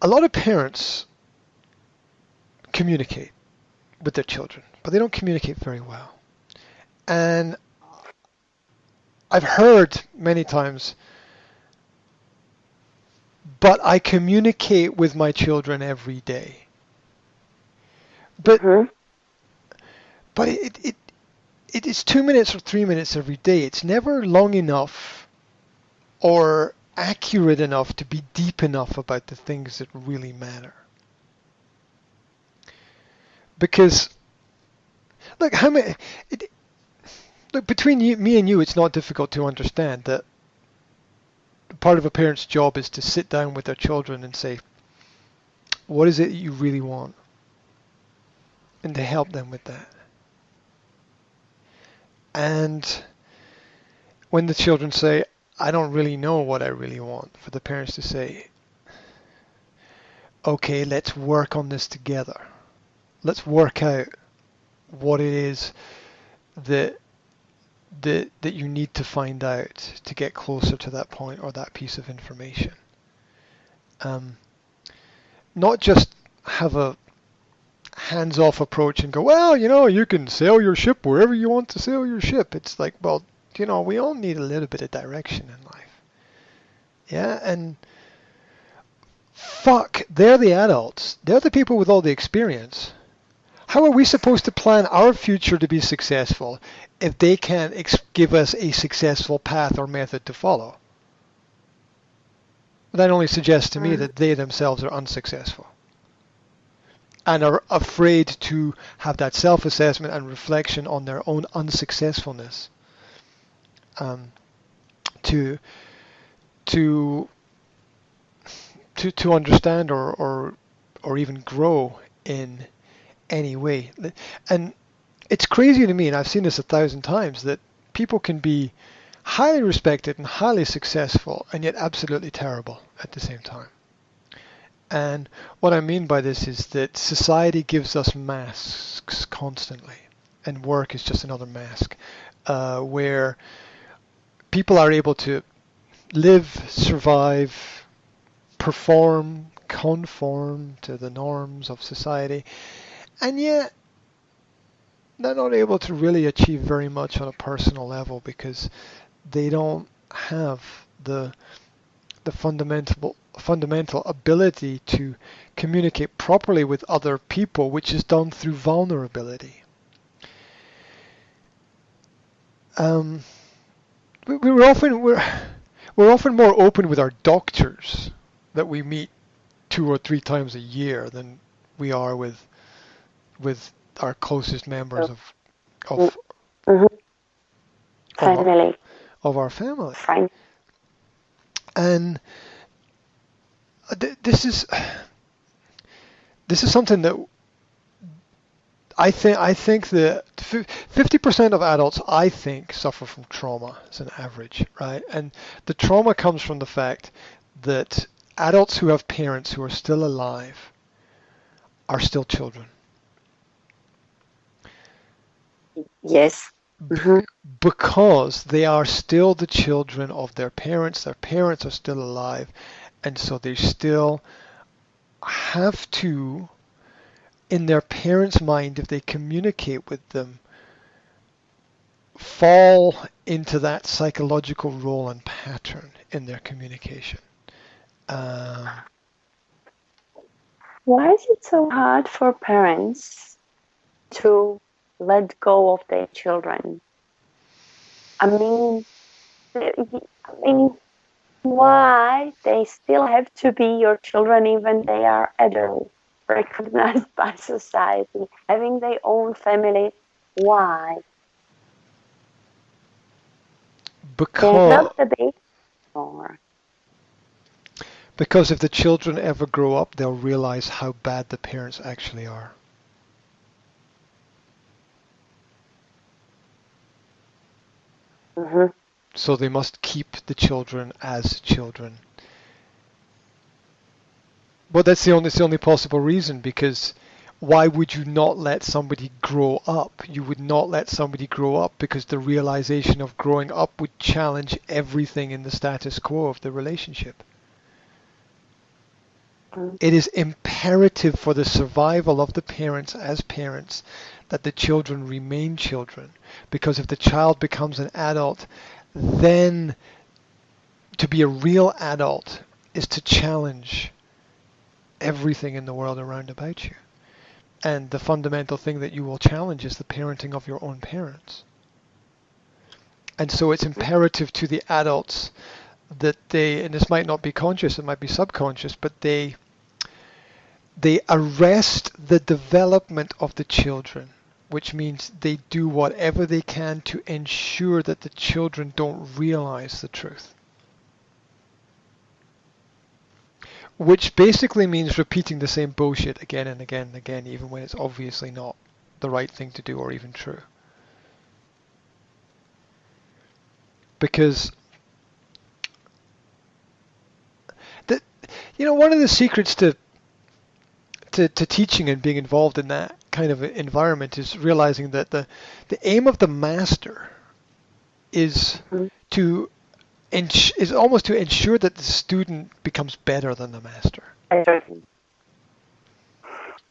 a lot of parents communicate with their children, but they don't communicate very well. And I've heard many times, but I communicate with my children every day. But Mm-hmm. but it is 2 minutes or 3 minutes every day. It's never long enough or accurate enough to be deep enough about the things that really matter. Because look, how many? Look, between me and you, it's not difficult to understand that part of a parent's job is to sit down with their children and say, what is it you really want? And to help them with that. And when the children say, I don't really know what I really want, for the parents to say, okay, let's work on this together. Let's work out what it is that that you need to find out to get closer to that point or that piece of information. Not just have a hands-off approach and go, well, you can sail your ship wherever you want to sail your ship. It's like, well, we all need a little bit of direction in life. Yeah, and fuck, they're the adults. They're the people with all the experience. How are we supposed to plan our future to be successful if they can't give us a successful path or method to follow? That only suggests to me that they themselves are unsuccessful and are afraid to have that self-assessment and reflection on their own unsuccessfulness to to to understand or even grow in any way. And it's crazy to me, and I've seen this 1,000 times, that people can be highly respected and highly successful and yet absolutely terrible at the same time. And what I mean by this is that society gives us masks constantly, and work is just another mask, where people are able to live, survive, perform, conform to the norms of society, and yet they're not able to really achieve very much on a personal level because they don't have the fundamental ability to communicate properly with other people, which is done through vulnerability. Um, we're often more open with our doctors that we meet 2 or 3 times a year than we are with our closest members of Mm-hmm. of our, Family. of our family. Friend. And this is something that I think that 50% of adults, I think, suffer from trauma as an average, right? And the trauma comes from the fact that adults who have parents who are still alive are still children. Yes. Mm-hmm. Because they are still the children of their parents are still alive, and so they still have to, in their parents' mind, if they communicate with them, fall into that psychological role and pattern in their communication. Um, Why is it so hard for parents to let go of their children? I mean, why they still have to be your children even they are adults, recognized by society, having their own family? Why? They're because not the baby anymore. because if the children ever grow up, they'll realize how bad the parents actually are. Mm-hmm. So they must keep the children as children. But that's the only possible reason, because why would you not let somebody grow up? You would not let somebody grow up because the realization of growing up would challenge everything in the status quo of the relationship. Mm. It is imperative for the survival of the parents as parents that the children remain children. Because if the child becomes an adult, then to be a real adult is to challenge everything in the world around about you. And the fundamental thing that you will challenge is the parenting of your own parents. And so it's imperative to the adults that they, and this might not be conscious, it might be subconscious, but they arrest the development of the children, which means they do whatever they can to ensure that the children don't realize the truth. Which basically means repeating the same bullshit again and again and again, even when it's obviously not the right thing to do or even true. Because one of the secrets to teaching and being involved in that kind of environment is realizing that the aim of the master is to is almost to ensure that the student becomes better than the master.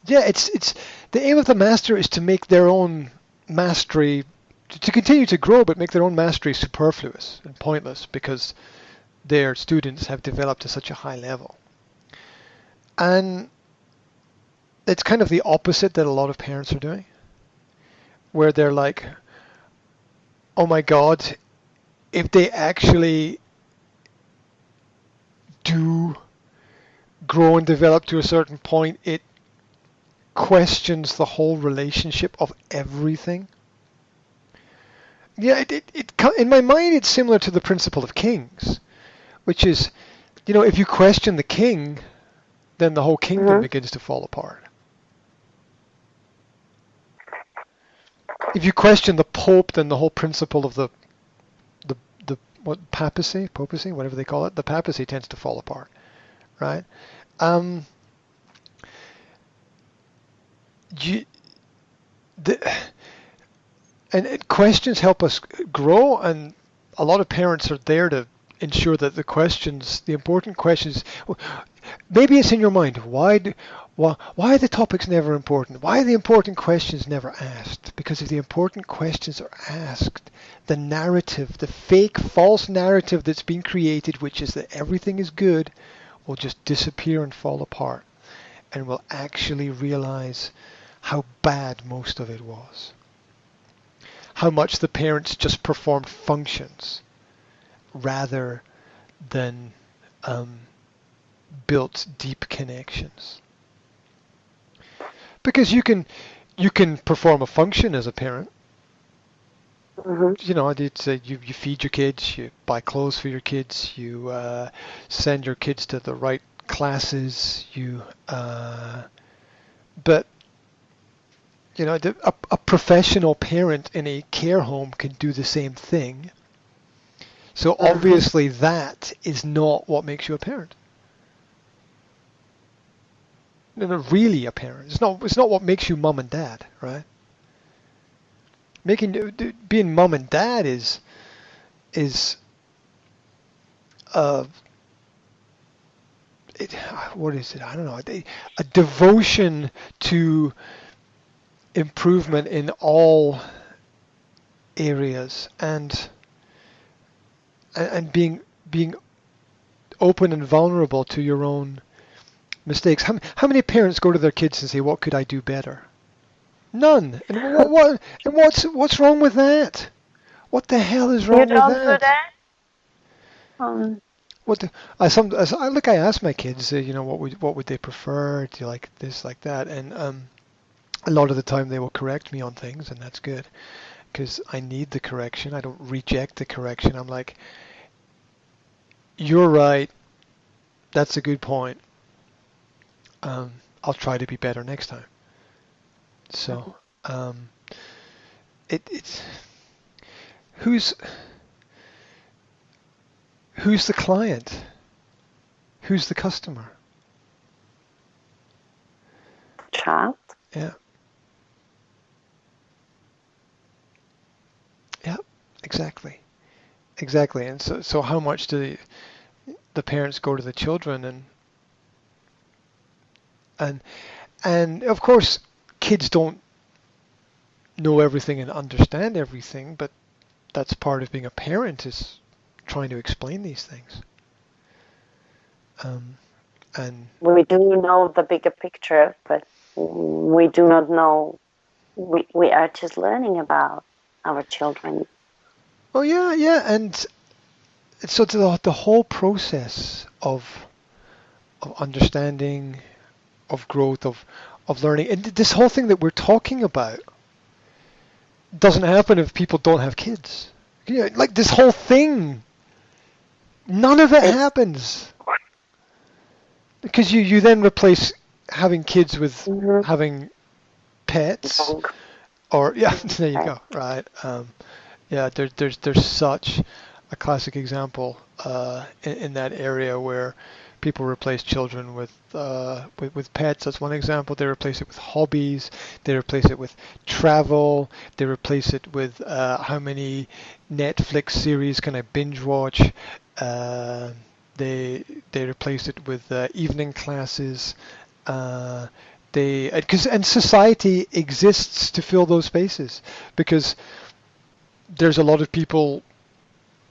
Yeah, it's the aim of the master is to make their own mastery to continue to grow, but make their own mastery superfluous and pointless because their students have developed to such a high level. And it's kind of the opposite that a lot of parents are doing, where they're like, oh my God, if they actually do grow and develop to a certain point, it questions the whole relationship of everything. Yeah, in my mind, it's similar to the principle of kings, which is, if you question the king, then the whole kingdom begins to fall apart. If you question the Pope, then the whole principle of the papacy, whatever they call it, the papacy tends to fall apart, right? And questions help us grow, and a lot of parents are there to ensure that the important questions, maybe it's in your mind, why are the topics never important? Why are the important questions never asked? Because if the important questions are asked, the narrative, the fake, false narrative that's been created, which is that everything is good, will just disappear and fall apart, and we'll actually realize how bad most of it was. How much the parents just performed functions rather than built deep connections. Because you can perform a function as a parent. I'd say you feed your kids, you buy clothes for your kids, you send your kids to the right classes, but a professional parent in a care home can do the same thing. So obviously that is not what makes you a parent. Not really a parent. It's not what makes you mom and dad, right? Being mom and dad is what is it? I don't know. A devotion to improvement in all areas and being open and vulnerable to your own mistakes. How many parents go to their kids and say, "What could I do better?" None. And what's wrong with that? What the hell is wrong with that? You don't do that? I ask my kids, what would they prefer? Do you like this, like that? And a lot of the time they will correct me on things, and that's good because I need the correction. I don't reject the correction. I'm like, you're right. That's a good point. I'll try to be better next time. So, it's who's the client? Who's the customer? Child. Yeah. Yeah, exactly. And so how much do the parents go to the children, and And of course, kids don't know everything and understand everything, but that's part of being a parent, is trying to explain these things. And We do know the bigger picture, but we do not know. We are just learning about our children. oh yeah, and so the whole process of understanding, of growth, of learning, and this whole thing that we're talking about doesn't happen if people don't have kids. You know, like this whole thing, none of it It's happens because you then replace having kids with having pets, wrong. or yeah, there you Right. go, right? Yeah, there's such a classic example in that area where people replace children with pets. That's one example. They replace it with hobbies. They replace it with travel. They replace it with how many Netflix series can I binge watch. Uh, they replace it with evening classes. Uh, and society exists to fill those spaces because there's a lot of people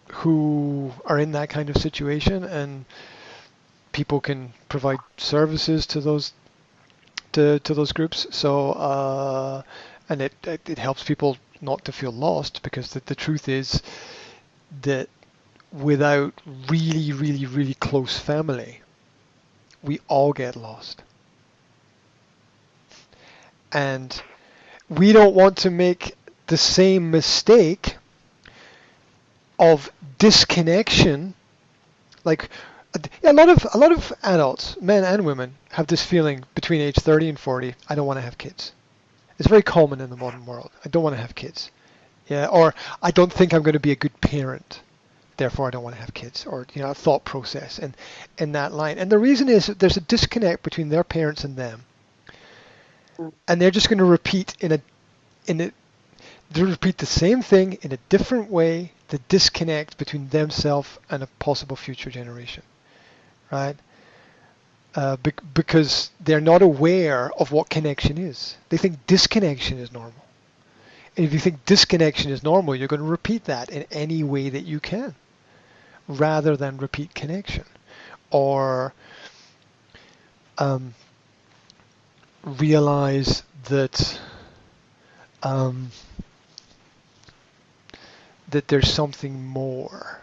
who are in that kind of situation, and people can provide services to those groups. So and it helps people not to feel lost, because the truth is that without really, really, really close family, we all get lost. And we don't want to make the same mistake of disconnection. Like a lot of adults, men and women, have this feeling between age 30 and 40, I don't want to have kids. It's very common in the modern world. I don't want to have kids. Yeah, or I don't think I'm going to be a good parent, therefore I don't want to have kids, or a thought process and in that line. And the reason is that there's a disconnect between their parents and them, and they're just going to repeat they repeat the same thing in a different way, the disconnect between themselves and a possible future generation, right? Because they're not aware of what connection is. They think disconnection is normal. And if you think disconnection is normal, you're going to repeat that in any way that you can, rather than repeat connection. Or realize that that there's something more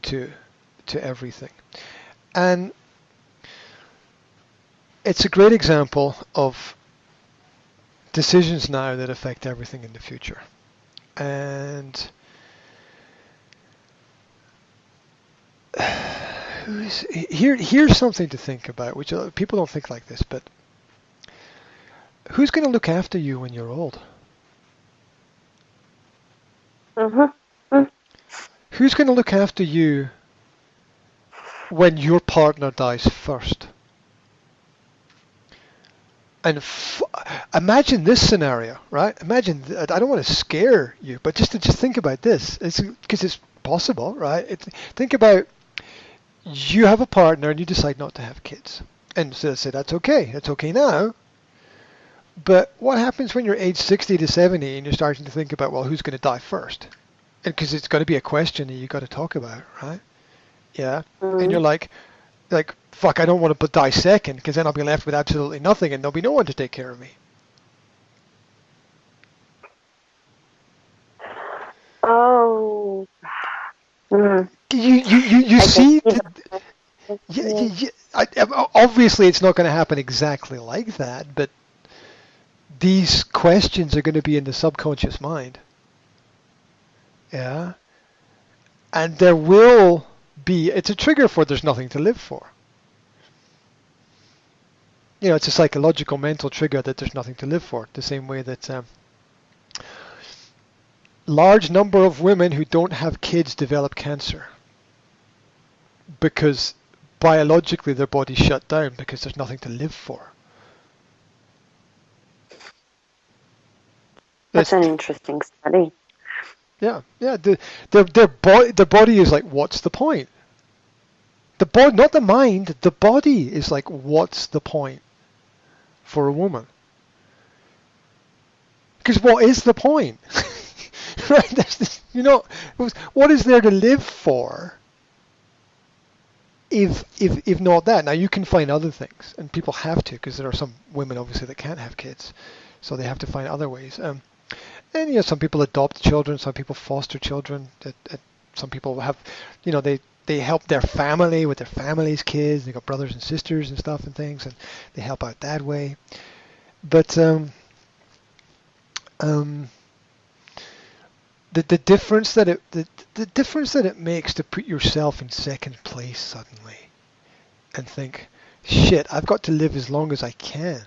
to everything. And it's a great example of decisions now that affect everything in the future. And here's something to think about, which people don't think like this, but who's going to look after you when you're old? Mm-hmm. Who's going to look after you when your partner dies first? And imagine this scenario, right? Imagine, I don't want to scare you, but just think about this. Because it's possible, right? Think about, you have a partner and you decide not to have kids. And so they say, that's okay. That's okay now. But what happens when you're age 60 to 70 and you're starting to think about, well, who's going to die first? Because it's got to be a question that you got to talk about, right? Yeah. And you're like, fuck, I don't want to die second, because then I'll be left with absolutely nothing and there'll be no one to take care of me. Oh. You see? Obviously, it's not going to happen exactly like that, but these questions are going to be in the subconscious mind. Yeah. And there will be, it's a trigger for there's nothing to live for. It's a psychological mental trigger that there's nothing to live for, the same way that large number of women who don't have kids develop cancer because biologically their bodies shut down because there's nothing to live for. That's an interesting study. Yeah. Their body is like, what's the point? The body, not the mind. The body is like, what's the point for a woman? Because what is the point? Right? What is there to live for if not that? Now you can find other things, and people have to, because there are some women obviously that can't have kids, so they have to find other ways. And some people adopt children, some people foster children. Some people have, they help their family with their family's kids. They got brothers and sisters and stuff and things, and they help out that way. But the difference that it makes to put yourself in second place suddenly and think, shit, I've got to live as long as I can,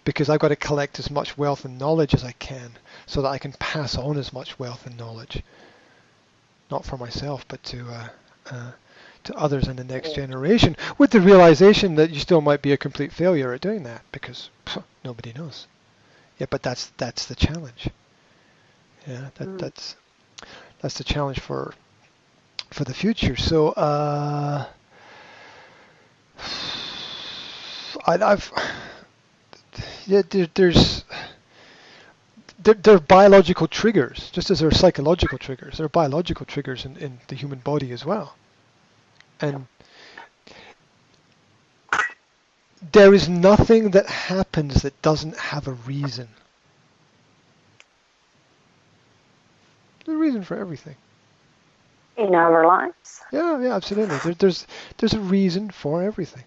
because I've got to collect as much wealth and knowledge as I can so that I can pass on as much wealth and knowledge, not for myself, but to others in the next generation, with the realization that you still might be a complete failure at doing that, because nobody knows. Yeah, but that's the challenge. Yeah, that's the challenge for the future. So there are biological triggers, just as there are psychological triggers. There are biological triggers in the human body as well. And there is nothing that happens that doesn't have a reason. There's a reason for everything. In our lives? Yeah, absolutely. There's a reason for everything.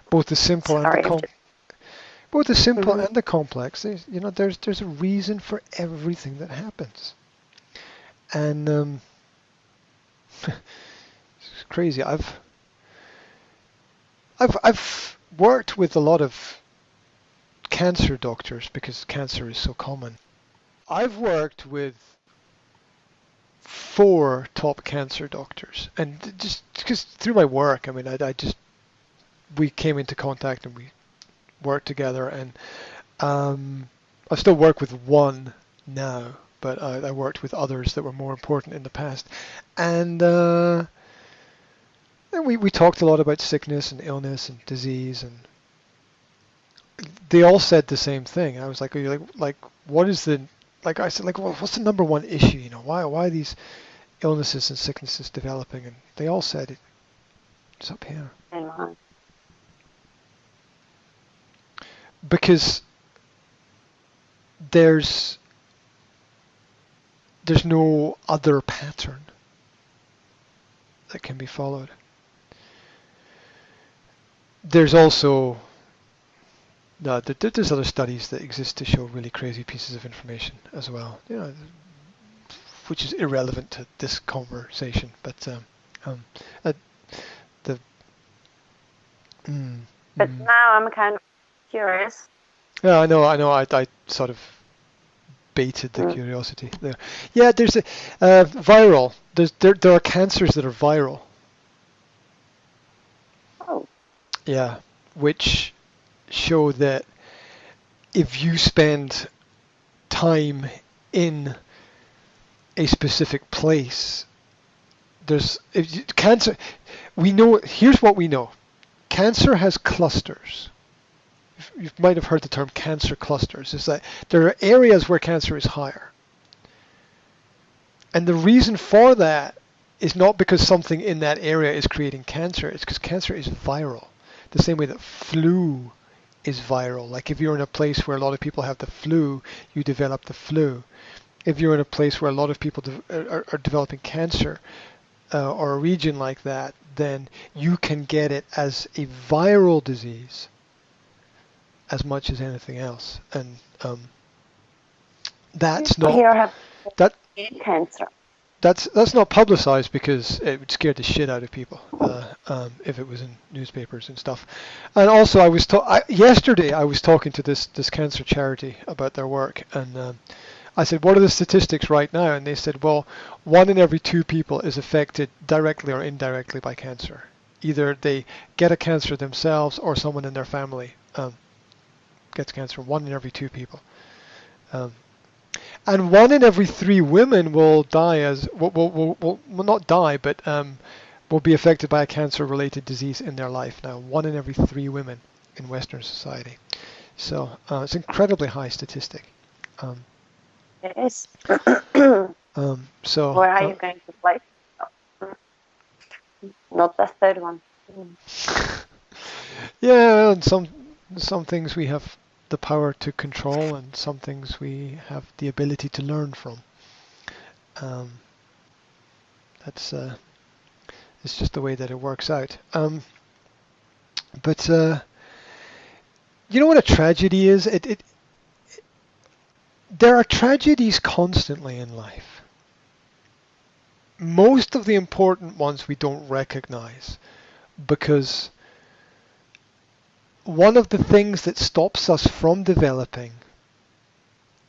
Both the simple and the complex. There's a reason for everything that happens. And it's crazy. I've worked with a lot of cancer doctors because cancer is so common. I've worked with 4 top cancer doctors, and just because through my work, I mean, we came into contact and we worked together, and I still work with one now, but I worked with others that were more important in the past, and we talked a lot about sickness and illness and disease, and they all said the same thing. I was like, what is the, like I said, well, what's the number one issue? Why are these illnesses and sicknesses developing? And they all said it's up here. Because there's no other pattern that can be followed. There's also there's other studies that exist to show really crazy pieces of information as well, which is irrelevant to this conversation. But But now I'm kind of curious. Yeah, I know. I sort of baited the curiosity there. Yeah, there's a viral. There are cancers that are viral. Oh. Yeah, which show that if you spend time in a specific place, cancer. We know. Here's what we know. Cancer has clusters. You might have heard the term cancer clusters. Is that there are areas where cancer is higher, and the reason for that is not because something in that area is creating cancer. It's because cancer is viral, the same way that flu is viral. Like if you're in a place where a lot of people have the flu, you develop the flu. If you're in a place where a lot of people are developing cancer, or a region like that, then you can get it as a viral disease as much as anything else. And that's not cancer. That's not publicized because it would scare the shit out of people if it was in newspapers and stuff. And also, yesterday I was talking to this cancer charity about their work, and I said, what are the statistics right now? And they said, well, 1 in every 2 people is affected directly or indirectly by cancer. Either they get a cancer themselves or someone in their family gets cancer. 1 in every 2 people. And 1 in every 3 women will die will not die, but will be affected by a cancer-related disease in their life now. 1 in every 3 women in Western society. So it's an incredibly high statistic. Um, It is. so Where are you going to play? Oh, not the third one. yeah, and some things we have the power to control, and some things we have the ability to learn from. That's it's just the way that it works out. But you know what a tragedy is? There are tragedies constantly in life. Most of the important ones we don't recognize because one of the things that stops us from developing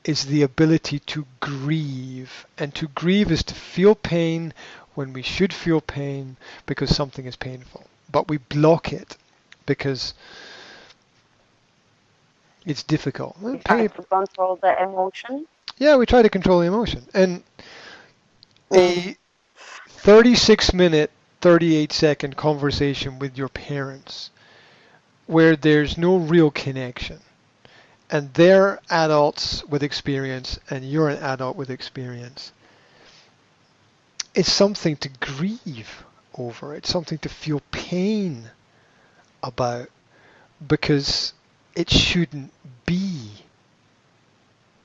is the ability to grieve. And to grieve is to feel pain when we should feel pain because something is painful. But we block it because it's difficult. You try to control the emotion. Yeah, we try to control the emotion. And a 36-minute, 38-second conversation with your parents where there's no real connection, and they're adults with experience and you're an adult with experience, it's something to grieve over. It's something to feel pain about because it shouldn't be.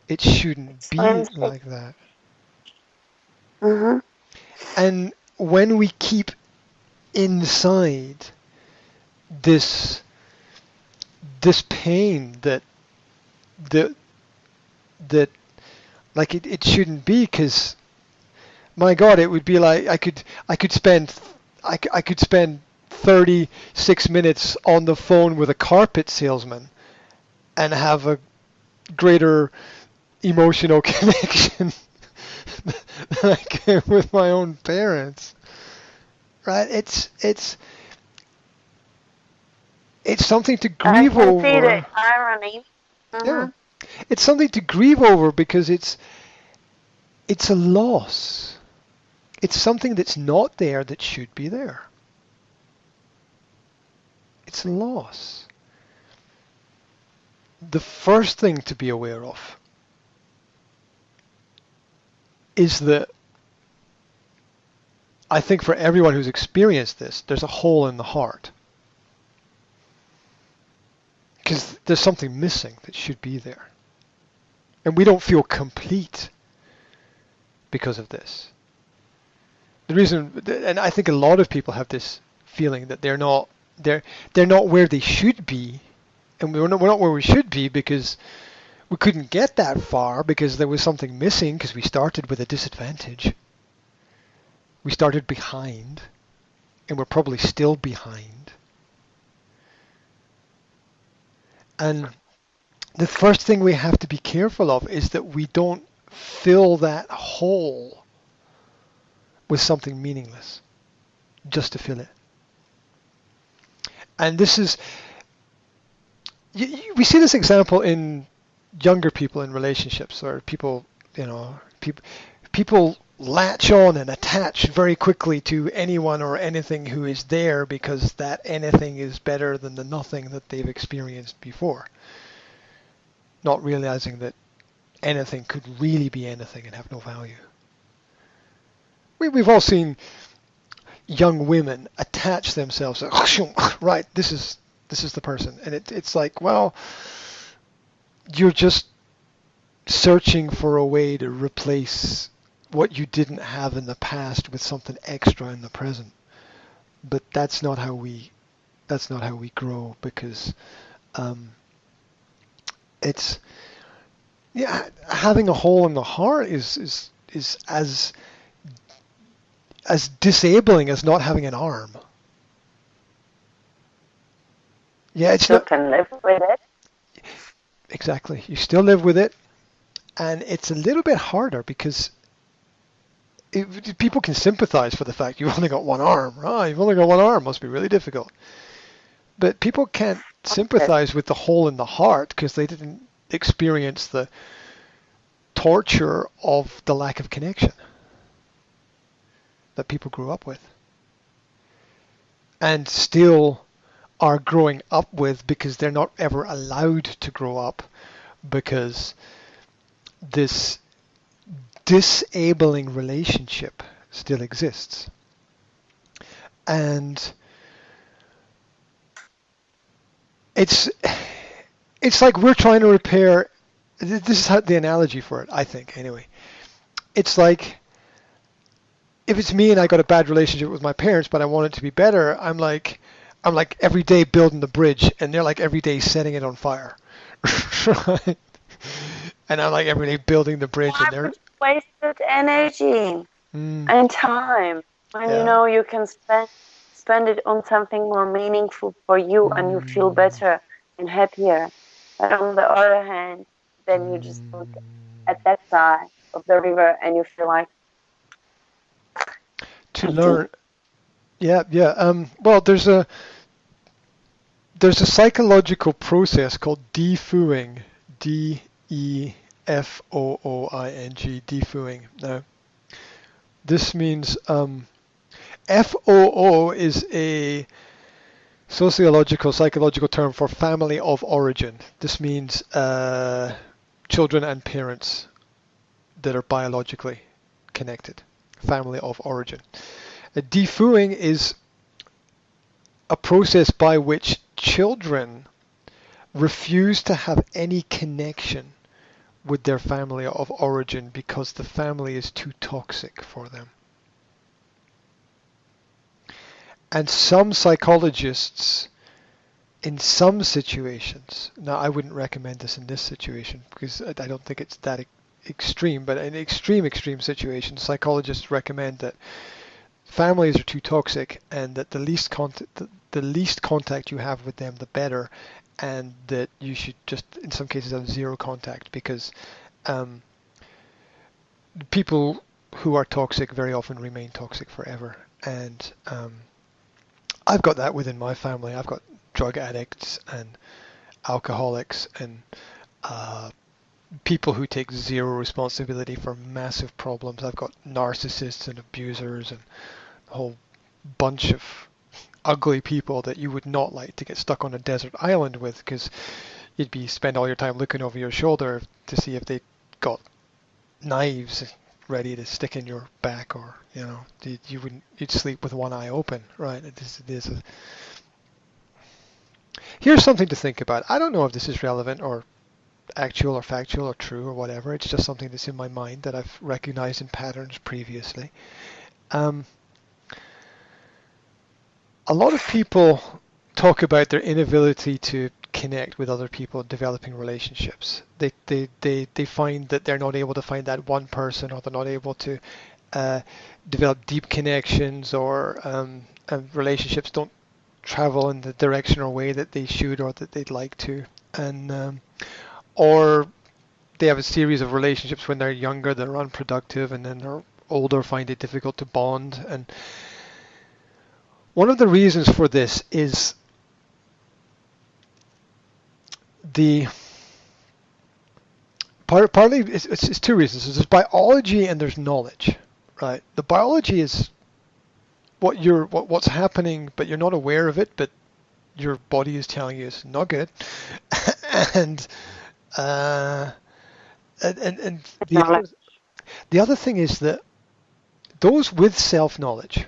It shouldn't be like that. Mm-hmm. And when we keep inside this pain that like it shouldn't be, because my God, it would be like I could spend 36 minutes on the phone with a carpet salesman and have a greater emotional connection than I can with my own parents. Right? It's something to grieve over. I can see the irony. Mm-hmm. Yeah, it's something to grieve over because it's a loss. It's something that's not there that should be there. It's a loss. The first thing to be aware of is that I think for everyone who's experienced this, there's a hole in the heart. Because there's something missing that should be there. And we don't feel complete because of this. The reason, and I think a lot of people have this feeling that they're not where they should be, and we're not where we should be because we couldn't get that far because there was something missing because we started with a disadvantage. We started behind, and we're probably still behind. And the first thing we have to be careful of is that we don't fill that hole with something meaningless just to fill it. And this is, we see this example in younger people in relationships, or people, people latch on and attach very quickly to anyone or anything who is there because that anything is better than the nothing that they've experienced before, not realizing that anything could really be anything and have no value. We've all seen young women attach themselves to, right, this is the person, and it's like, well, you're just searching for a way to replace what you didn't have in the past with something extra in the present. But that's not how we grow, because it's, yeah, having a hole in the heart is as disabling as not having an arm. Yeah, it's You can live with it. Exactly. You still live with it, and it's a little bit harder because people can sympathize for the fact you've only got one arm. Oh, you've only got one arm. Must be really difficult. But people can't sympathize with the hole in the heart because they didn't experience the torture of the lack of connection that people grew up with. and still are growing up with because they're not ever allowed to grow up because this disabling relationship still exists. And it's like we're trying to repair. This is how the analogy for it, I think, anyway. It's like if it's me and I got a bad relationship with my parents, but I want it to be better, I'm like every day building the bridge, and they're like every day setting it on fire, right? And I'm like every day building the bridge, and Why they're would you waste that energy mm, and time when you yeah, know you can spend it on something more meaningful for you and you feel mm, better and happier? But on the other hand, then you just look mm, at that side of the river and you feel like to empty. learn. Yeah, yeah. Well, there's a psychological process called defuing, Defooing, defuing. Now, this means FOO is a sociological, psychological term for family of origin. This means children and parents that are biologically connected. Family of origin. Defuing is a process by which children refuse to have any connection with their family of origin because the family is too toxic for them. And some psychologists, in some situations, now I wouldn't recommend this in this situation because I don't think it's that extreme, but in extreme situations, psychologists recommend that families are too toxic and that the least contact you have with them, the better, and that you should just, in some cases, have zero contact because um, people who are toxic very often remain toxic forever. And I've got that within my family. I've got drug addicts and alcoholics and uh, people who take zero responsibility for massive problems. I've got narcissists and abusers and a whole bunch of ugly people that you would not like to get stuck on a desert island with because you'd be spend all your time looking over your shoulder to see if they got knives ready to stick in your back, or you'd sleep with one eye open, right? Here's something to think about. I don't know if this is relevant or actual or factual or true or whatever. It's just something that's in my mind that I've recognized in patterns previously. Um, a lot of people talk about their inability to connect with other people, developing relationships. They find that they're not able to find that one person, or they're not able to uh, develop deep connections, or relationships don't travel in the direction or way that they should or that they'd like to. And or they have a series of relationships when they're younger that are unproductive, and then they're older find it difficult to bond. And one of the reasons for this is the partly it's two reasons. There's biology and there's knowledge, right? The biology is what's happening, but you're not aware of it, but your body is telling you it's not good. and uh, and Knowledge. the other thing is that those with self-knowledge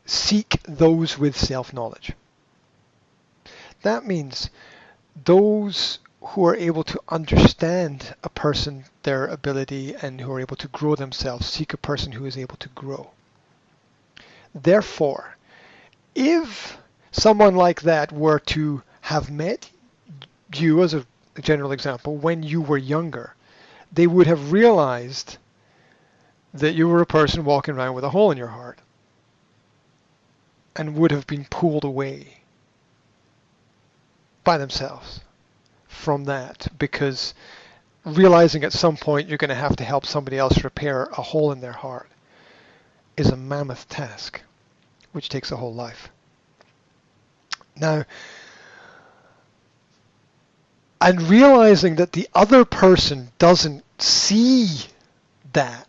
seek those with self-knowledge. That means those who are able to understand a person, their ability, and who are able to grow themselves, seek a person who is able to grow. Therefore, if someone like that were to have met you, as a general example, when you were younger, they would have realized that you were a person walking around with a hole in your heart and would have been pulled away by themselves from that, because realizing at some point you're going to have to help somebody else repair a hole in their heart is a mammoth task, which takes a whole life. Now, and realizing that the other person doesn't see that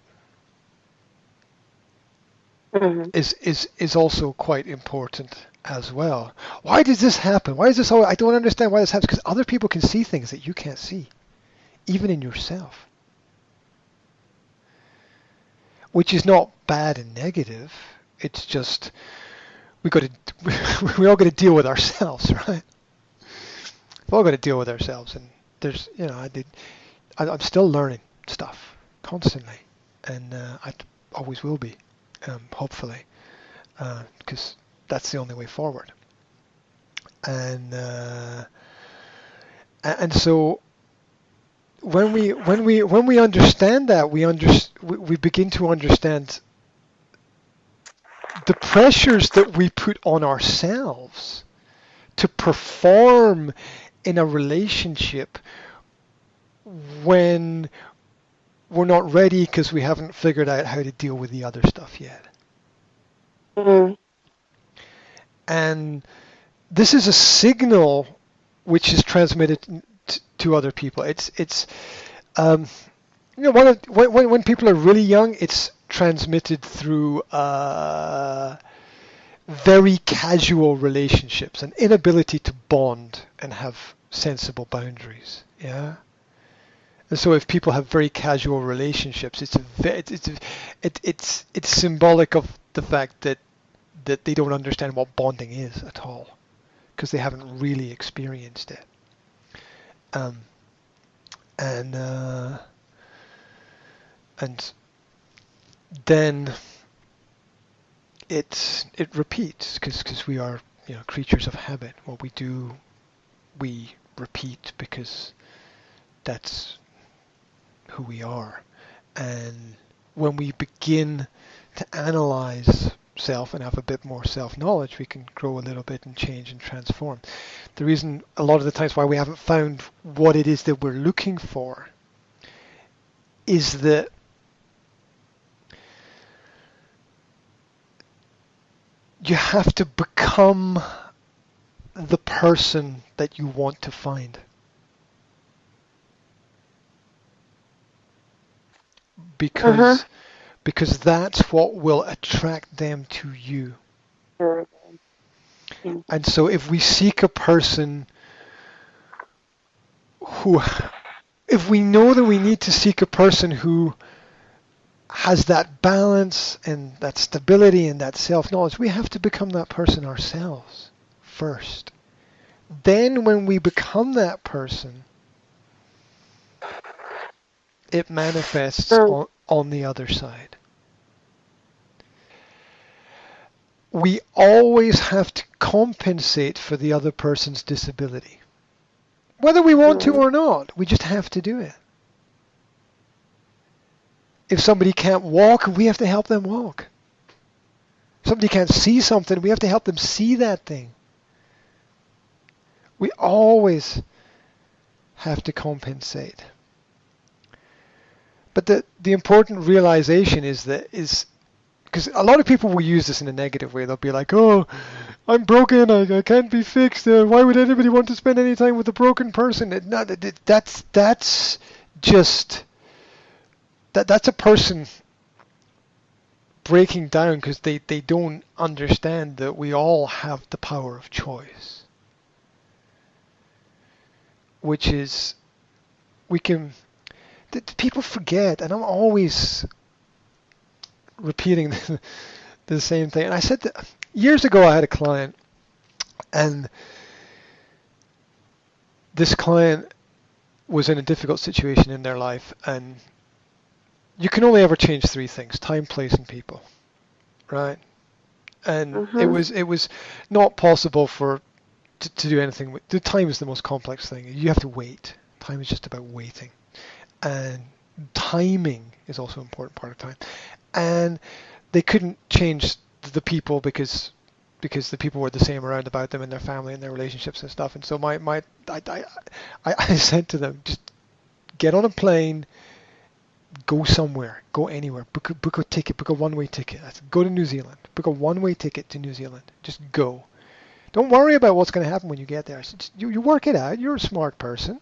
Mm-hmm. is also quite important. as well. Why does this happen? Why is this I don't understand why this happens, because other people can see things that you can't see, even in yourself. Which is not bad and negative. It's just we got to we all got to deal with ourselves, right? We've all got to deal with ourselves, and there's I'm still learning stuff constantly, and I always will be, hopefully, because that's the only way forward. And so when we understand that, we begin to understand the pressures that we put on ourselves to perform in a relationship when we're not ready because we haven't figured out how to deal with the other stuff yet. Mm. And this is a signal which is transmitted to other people. When people are really young, it's transmitted through very casual relationships, an inability to bond and have sensible boundaries. Yeah. And so if people have very casual relationships, it's symbolic of the fact that they don't understand what bonding is at all, because they haven't really experienced it. And then it repeats, because we are creatures of habit. What we do, we repeat, because that's who we are. And when we begin to analyze self and have a bit more self-knowledge, we can grow a little bit and change and transform. The reason a lot of the times why we haven't found what it is that we're looking for is that you have to become the person that you want to find. Because that's what will attract them to you. And so if we seek a person if we know that we need to seek a person who has that balance and that stability and that self-knowledge, we have to become that person ourselves first. Then when we become that person, it manifests on the other side. We always have to compensate for the other person's disability. Whether we want to or not, we just have to do it. If somebody can't walk, we have to help them walk. If somebody can't see something, we have to help them see that thing. We always have to compensate. But the important realization is because a lot of people will use this in a negative way. They'll be like, "Oh, I'm broken. I can't be fixed. Why would anybody want to spend any time with a broken person?" That's just that's a person breaking down because they don't understand that we all have the power of choice, which is people forget, and I'm always repeating the same thing. And I said that years ago I had a client, and this client was in a difficult situation in their life, and you can only ever change three things: time, place, and people, right? And it was not possible to do anything. The time is the most complex thing. You have to wait. Time is just about waiting. And timing is also an important part of time. And they couldn't change the people because the people were the same around about them and their family and their relationships and stuff. And so I said to them, just get on a plane, go somewhere, go anywhere, book a ticket, book a one-way ticket. Go to New Zealand, book a one-way ticket to New Zealand. Just go. Don't worry about what's going to happen when you get there. You work it out. You're a smart person.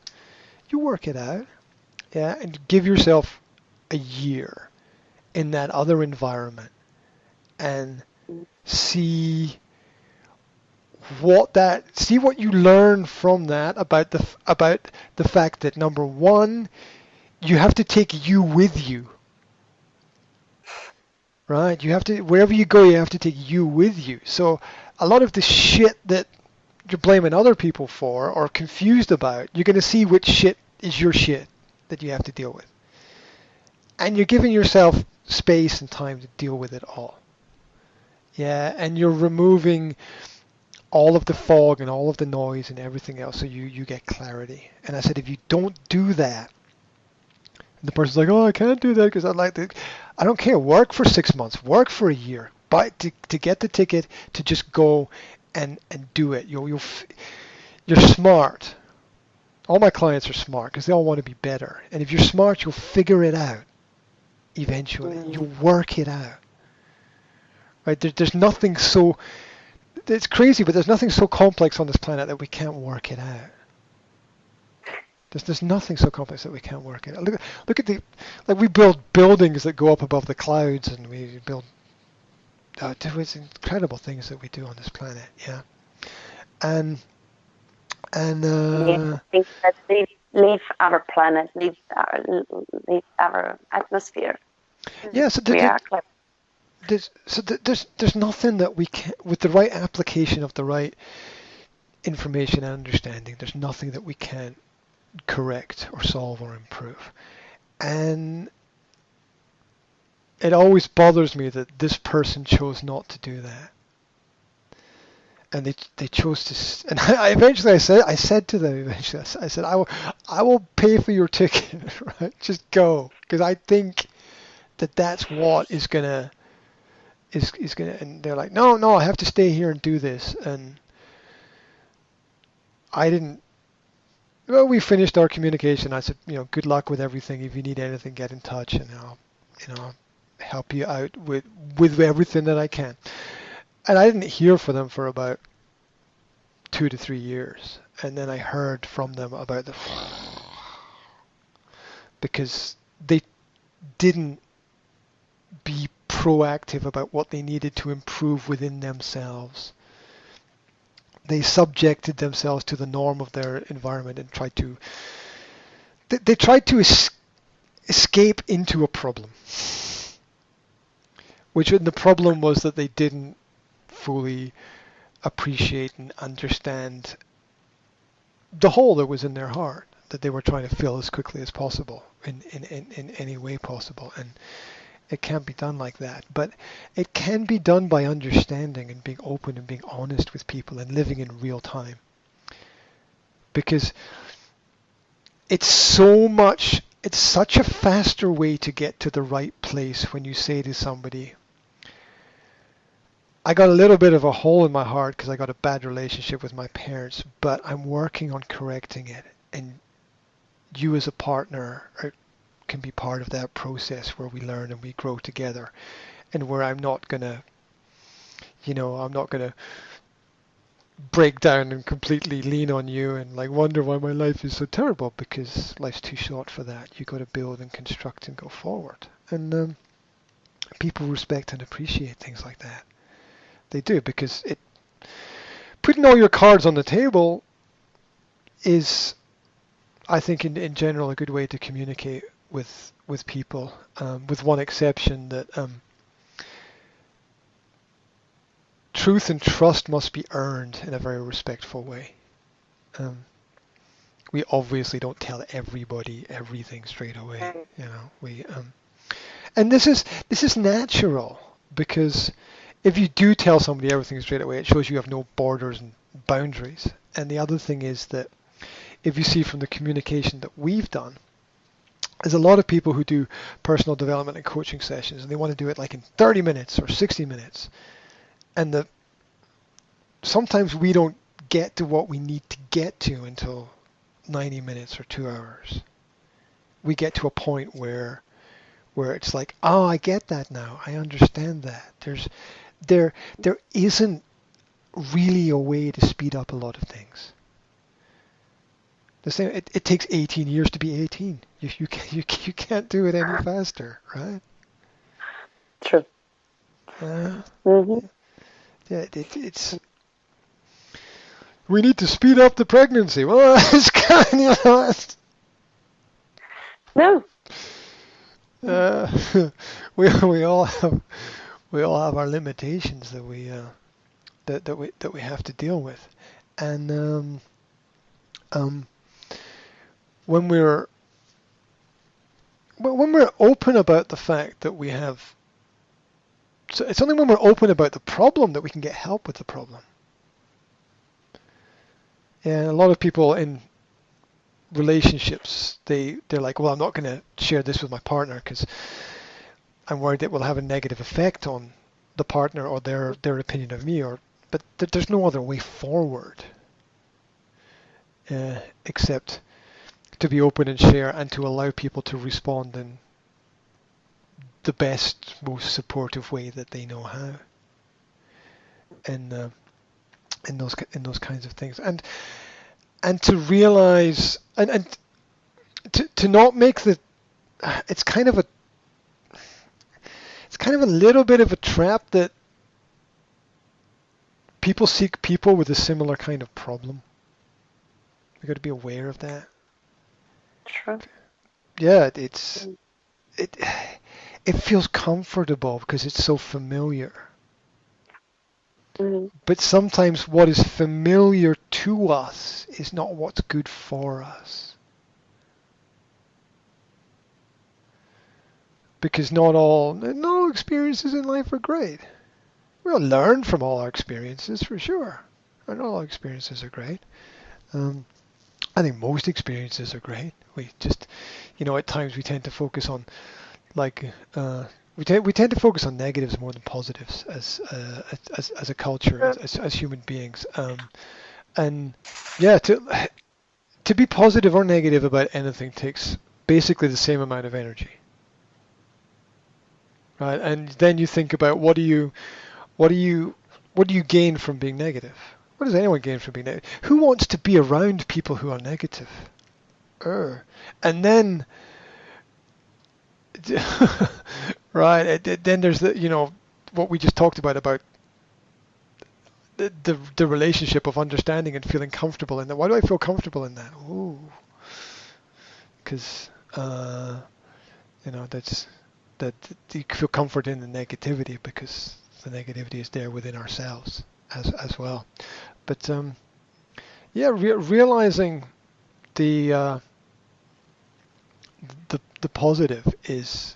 You work it out. Yeah, and give yourself a year in that other environment and see see what you learn from that about the fact that, number one, you have to take you with you, right? You have to, wherever you go, you have to take you with you. So a lot of the shit that you're blaming other people for or confused about, you're going to see which shit is your shit that you have to deal with. And you're giving yourself space and time to deal with it all. Yeah, and you're removing all of the fog and all of the noise and everything else, so you get clarity. And I said, if you don't do that, and the person's like, oh, I can't do that because I don't care. Work for 6 months, work for a year, but to get the ticket to just go and do it. You're smart. All my clients are smart because they all want to be better. And if you're smart, you'll figure it out eventually. You'll work it out. Right? There's nothing so, it's crazy, but there's nothing so complex on this planet that we can't work it out. There's nothing so complex that we can't work it out. Look at we build buildings that go up above the clouds, and we build, it's incredible things that we do on this planet, yeah. And things that leave our planet, leave our atmosphere. Yeah, so there's nothing that we can, with the right application of the right information and understanding, there's nothing that we can't correct or solve or improve. And it always bothers me that this person chose not to do that. And they chose to, and I said to them eventually, I said, I will pay for your ticket, right? Just go, because I think that's what is gonna, and they're like, no, I have to stay here and do this. And I didn't, well, we finished our communication. I said, good luck with everything. If you need anything, get in touch, and I'll help you out with everything that I can. And I didn't hear from them for about 2 to 3 years. And then I heard from them about because they didn't be proactive about what they needed to improve within themselves. They subjected themselves to the norm of their environment and tried to escape into a problem. Which the problem was that they didn't fully appreciate and understand the hole that was in their heart that they were trying to fill as quickly as possible in any way possible. And it can't be done like that. But it can be done by understanding and being open and being honest with people and living in real time. Because it's such a faster way to get to the right place when you say to somebody, I got a little bit of a hole in my heart because I got a bad relationship with my parents, but I'm working on correcting it. And you as a partner can be part of that process where we learn and we grow together, and where I'm not gonna break down and completely lean on you and wonder why my life is so terrible, because life's too short for that. You got to build and construct and go forward. And people respect and appreciate things like that. They do, because putting all your cards on the table is, I think, in general, a good way to communicate with people, with one exception, that truth and trust must be earned in a very respectful way. We obviously don't tell everybody everything straight away. And this is natural, because if you do tell somebody everything straight away, it shows you have no borders and boundaries. And the other thing is that, if you see from the communication that we've done, there's a lot of people who do personal development and coaching sessions, and they want to do it in 30 minutes or 60 minutes. And sometimes we don't get to what we need to get to until 90 minutes or 2 hours. We get to a point where it's like, oh, I get that now. I understand that. There isn't really a way to speed up a lot of things. The same. It takes 18 years to be 18. You can't do it any faster, right? True. Yeah. It's we need to speed up the pregnancy. Well, it's kind of, No. we all have our limitations that we have to deal with, and um, when we're open about the fact that we have, so it's only when we're open about the problem that we can get help with the problem. And a lot of people in relationships, they're like, well, I'm not going to share this with my partner because I'm worried it will have a negative effect on the partner or their opinion of me, but there's no other way forward except to be open and share and to allow people to respond in the best, most supportive way that they know how, and in those kinds of things, and to realize and to not make the it's kind of a little bit of a trap that people seek people with a similar kind of problem. We got to be aware of that. True. Yeah, it it feels comfortable because it's so familiar. Mm. But sometimes what is familiar to us is not what's good for us. Because not all experiences in life are great. We'll learn from all our experiences for sure. And all our experiences are great. I think most experiences are great. We just, at times we tend to focus on like we tend to focus on negatives more than positives as a culture, as human beings. And yeah, to be positive or negative about anything takes basically the same amount of energy, right? And then you think about what do you gain from being negative? What does anyone gain from being negative? Who wants to be around people who are negative? And then right, then there's what we just talked about the relationship of understanding and feeling comfortable in that. Why do I feel comfortable in that? Ooh, because that's that you feel comfort in the negativity because the negativity is there within ourselves as well. But yeah, realizing the the positive is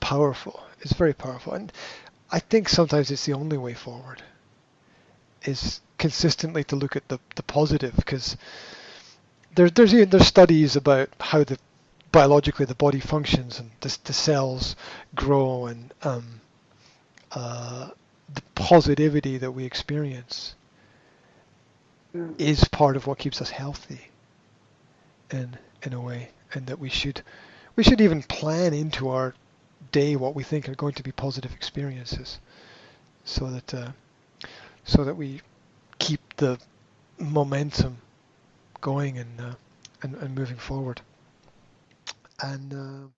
powerful. It's very powerful, and I think sometimes it's the only way forward. Is consistently to look at the positive, because there's studies about how the biologically the body functions and the cells grow, and the positivity that we experience is part of what keeps us healthy in a way, and that we should even plan into our day what we think are going to be positive experiences, so that we keep the momentum going and moving forward. And